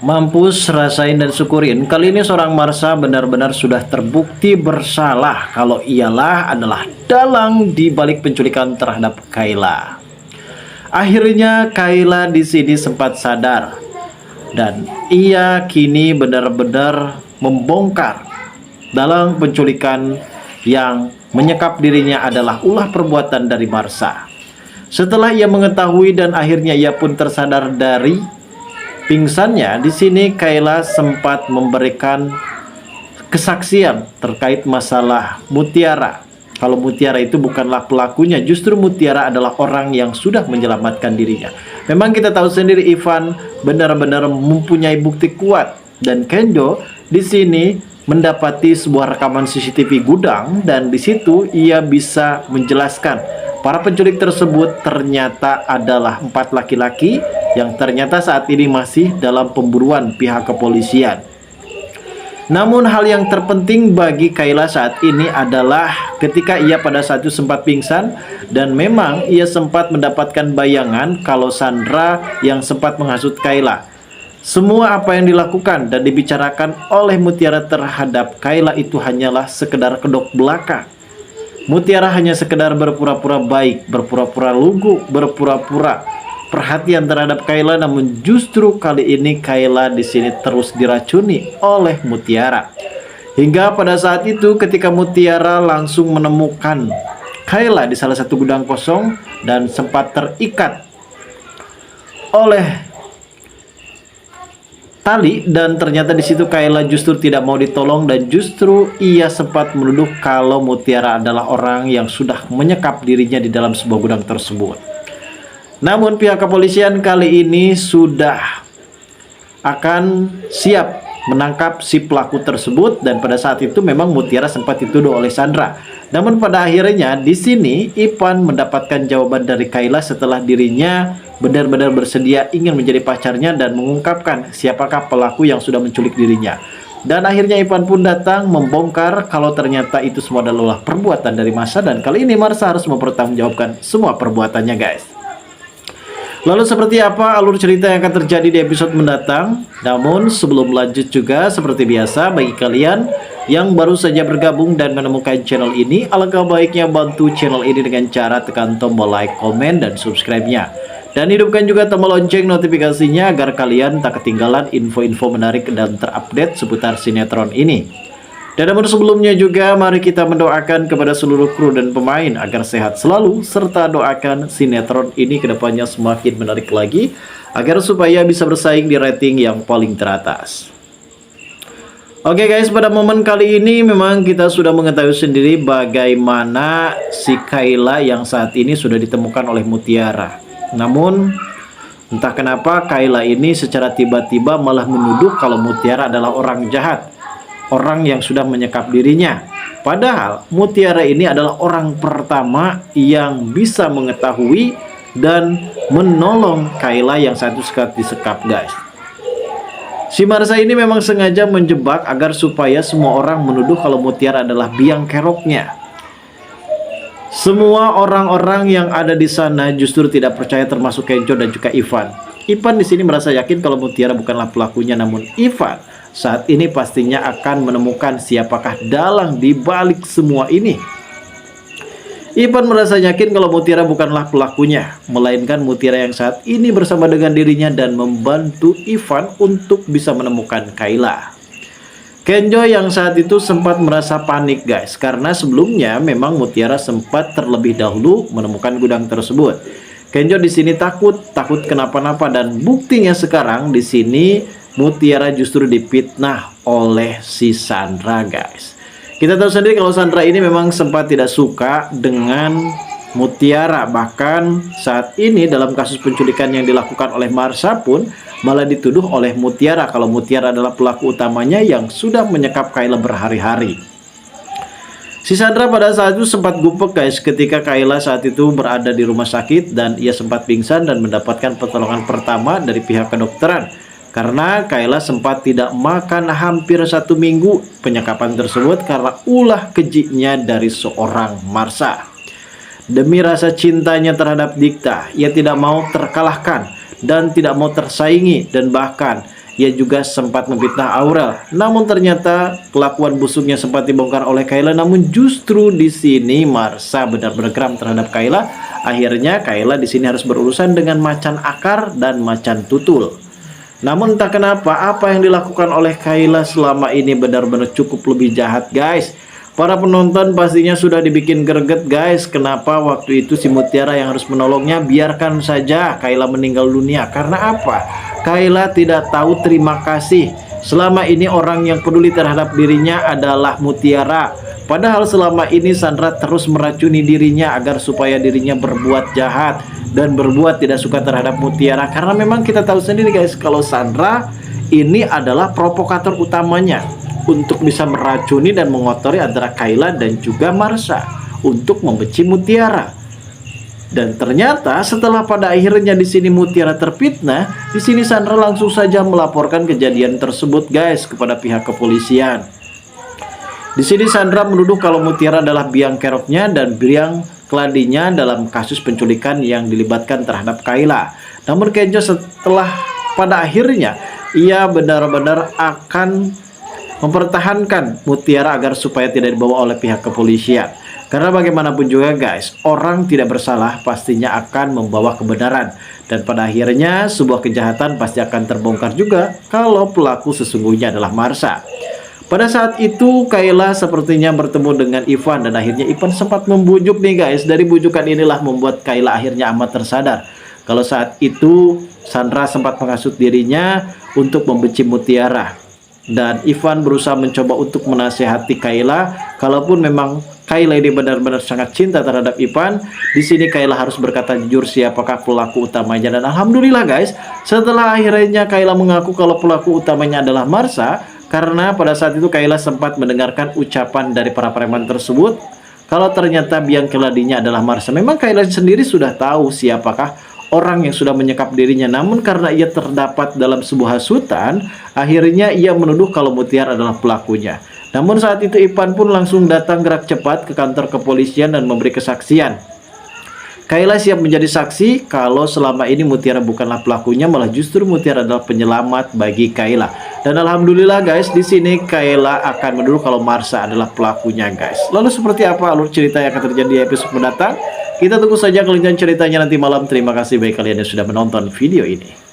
Mampus, rasain dan syukurin. Kali ini seorang Marsha benar-benar sudah terbukti bersalah kalau ialah adalah dalang di balik penculikan terhadap Kayla. Akhirnya Kayla di sini sempat sadar dan ia kini benar-benar membongkar dalang penculikan yang menyekap dirinya adalah ulah perbuatan dari Marsha. Setelah ia mengetahui dan akhirnya ia pun tersadar dari pingsannya, di sini Kayla sempat memberikan kesaksian terkait masalah Mutiara. Kalau Mutiara itu bukanlah pelakunya, justru Mutiara adalah orang yang sudah menyelamatkan dirinya. Memang kita tahu sendiri Ivan benar-benar mempunyai bukti kuat dan Kenjo di sini mendapati sebuah rekaman CCTV gudang dan di situ ia bisa menjelaskan para penculik tersebut ternyata adalah 4 laki-laki yang ternyata saat ini masih dalam pemburuan pihak kepolisian. Namun hal yang terpenting bagi Kayla saat ini adalah ketika ia pada saat itu sempat pingsan dan memang ia sempat mendapatkan bayangan kalau Sandra yang sempat menghasut Kayla. Semua apa yang dilakukan dan dibicarakan oleh Mutiara terhadap Kayla itu hanyalah sekedar kedok belaka. Mutiara hanya sekedar berpura-pura baik, berpura-pura lugu, berpura-pura perhatian terhadap Kayla, namun justru kali ini Kayla di sini terus diracuni oleh Mutiara. Hingga pada saat itu ketika Mutiara langsung menemukan Kayla di salah satu gudang kosong dan sempat terikat oleh tali dan ternyata di situ Kayla justru tidak mau ditolong dan justru ia sempat menuduh kalau Mutiara adalah orang yang sudah menyekap dirinya di dalam sebuah gudang tersebut. Namun pihak kepolisian kali ini sudah akan siap menangkap si pelaku tersebut dan pada saat itu memang Mutiara sempat dituduh oleh Sandra. Namun pada akhirnya di sini Ivan mendapatkan jawaban dari Kayla setelah dirinya benar-benar bersedia ingin menjadi pacarnya dan mengungkapkan siapakah pelaku yang sudah menculik dirinya. Dan akhirnya Ivan pun datang membongkar kalau ternyata itu semua adalah perbuatan dari Marsha dan kali ini Marsha harus mempertanggungjawabkan semua perbuatannya, guys. Lalu seperti apa alur cerita yang akan terjadi di episode mendatang? Namun sebelum lanjut juga seperti biasa bagi kalian yang baru saja bergabung dan menemukan channel ini, alangkah baiknya bantu channel ini dengan cara tekan tombol like, komen, dan subscribe-nya. Dan hidupkan juga tombol lonceng notifikasinya agar kalian tak ketinggalan info-info menarik dan terupdate seputar sinetron ini. Dan namun sebelumnya juga mari kita mendoakan kepada seluruh kru dan pemain agar sehat selalu serta doakan sinetron ini kedepannya semakin menarik lagi agar supaya bisa bersaing di rating yang paling teratas. Oke guys, pada momen kali ini memang kita sudah mengetahui sendiri bagaimana si Kayla yang saat ini sudah ditemukan oleh Mutiara. Namun entah kenapa Kayla ini secara tiba-tiba malah menuduh kalau Mutiara adalah orang jahat, orang yang sudah menyekap dirinya. Padahal Mutiara ini adalah orang pertama yang bisa mengetahui dan menolong Kayla yang satu sekali disekap, guys. Si Marsha ini memang sengaja menjebak agar supaya semua orang menuduh kalau Mutiara adalah biang keroknya. Semua orang-orang yang ada di sana justru tidak percaya termasuk Kenjo dan juga Ivan. Ivan di sini merasa yakin kalau Mutiara bukanlah pelakunya, namun Ivan saat ini pastinya akan menemukan siapakah dalang di balik semua ini. Ivan merasa yakin kalau Mutiara bukanlah pelakunya, melainkan Mutiara yang saat ini bersama dengan dirinya dan membantu Ivan untuk bisa menemukan Kayla. Kenjo yang saat itu sempat merasa panik, guys, karena sebelumnya memang Mutiara sempat terlebih dahulu menemukan gudang tersebut. Kenjo di sini takut kenapa-napa dan buktinya sekarang di sini Mutiara justru dipitnah oleh si Sandra, guys. Kita tahu sendiri kalau Sandra ini memang sempat tidak suka dengan Mutiara. Bahkan saat ini dalam kasus penculikan yang dilakukan oleh Marsha pun malah dituduh oleh Mutiara kalau Mutiara adalah pelaku utamanya yang sudah menyekap Kayla berhari-hari. Si Sandra pada saat itu sempat gupek, guys, ketika Kayla saat itu berada di rumah sakit dan ia sempat pingsan dan mendapatkan pertolongan pertama dari pihak kedokteran. Karena Kayla sempat tidak makan hampir 1 minggu penyekapan tersebut karena ulah kejinya dari seorang Marsha. Demi rasa cintanya terhadap Dikta, ia tidak mau terkalahkan dan tidak mau tersaingi dan bahkan ia juga sempat memfitnah Aurel. Namun ternyata kelakuan busuknya sempat dibongkar oleh Kayla. Namun justru di sini Marsha benar-benar geram terhadap Kayla. Akhirnya Kayla di sini harus berurusan dengan macan akar dan macan tutul. Namun entah kenapa apa yang dilakukan oleh Kayla selama ini benar-benar cukup lebih jahat, guys. Para penonton pastinya sudah dibikin greget, guys. Kenapa waktu itu si Mutiara yang harus menolongnya? Biarkan saja Kayla meninggal dunia. Karena apa? Kayla tidak tahu terima kasih. Selama ini orang yang peduli terhadap dirinya adalah Mutiara. Padahal selama ini Sandra terus meracuni dirinya agar supaya dirinya berbuat jahat dan berbuat tidak suka terhadap Mutiara. Karena memang kita tahu sendiri, guys, kalau Sandra ini adalah provokator utamanya untuk bisa meracuni dan mengotori antara Kayla dan juga Marsha untuk membenci Mutiara. Dan ternyata setelah pada akhirnya di sini Mutiara terfitnah, di sini Sandra langsung saja melaporkan kejadian tersebut, guys, kepada pihak kepolisian. Di sini Sandra menuduh kalau Mutiara adalah biang keroknya dan biang keladinya dalam kasus penculikan yang dilibatkan terhadap Kayla. Namun Kenzo setelah pada akhirnya ia benar-benar akan mempertahankan Mutiara agar supaya tidak dibawa oleh pihak kepolisian. Karena bagaimanapun juga, guys, orang tidak bersalah pastinya akan membawa kebenaran. Dan pada akhirnya sebuah kejahatan pasti akan terbongkar juga kalau pelaku sesungguhnya adalah Marsha. Pada saat itu Kayla sepertinya bertemu dengan Ivan dan akhirnya Ivan sempat membujuk nih, guys. Dari bujukan inilah membuat Kayla akhirnya amat tersadar kalau saat itu Sandra sempat menghasut dirinya untuk membenci Mutiara. Dan Ivan berusaha mencoba untuk menasihati Kayla, kalaupun memang Kayla ini benar-benar sangat cinta terhadap Ivan. Di sini Kayla harus berkata jujur siapakah pelaku utamanya. Dan alhamdulillah, guys, setelah akhirnya Kayla mengaku kalau pelaku utamanya adalah Marsha, karena pada saat itu Kayla sempat mendengarkan ucapan dari para preman tersebut kalau ternyata biang keladinya adalah Marsha. Memang Kayla sendiri sudah tahu siapakah orang yang sudah menyekap dirinya, namun karena ia terdapat dalam sebuah hasutan, akhirnya ia menuduh kalau Mutiara adalah pelakunya. Namun saat itu Ivan pun langsung datang gerak cepat ke kantor kepolisian dan memberi kesaksian. Kayla siap menjadi saksi kalau selama ini Mutiara bukanlah pelakunya, malah justru Mutiara adalah penyelamat bagi Kayla. Dan alhamdulillah, guys, di sini Kayla akan menuduh kalau Marsha adalah pelakunya, guys. Lalu seperti apa alur cerita yang akan terjadi di episode mendatang? Kita tunggu saja kelanjutan ceritanya nanti malam. Terima kasih bagi kalian yang sudah menonton video ini.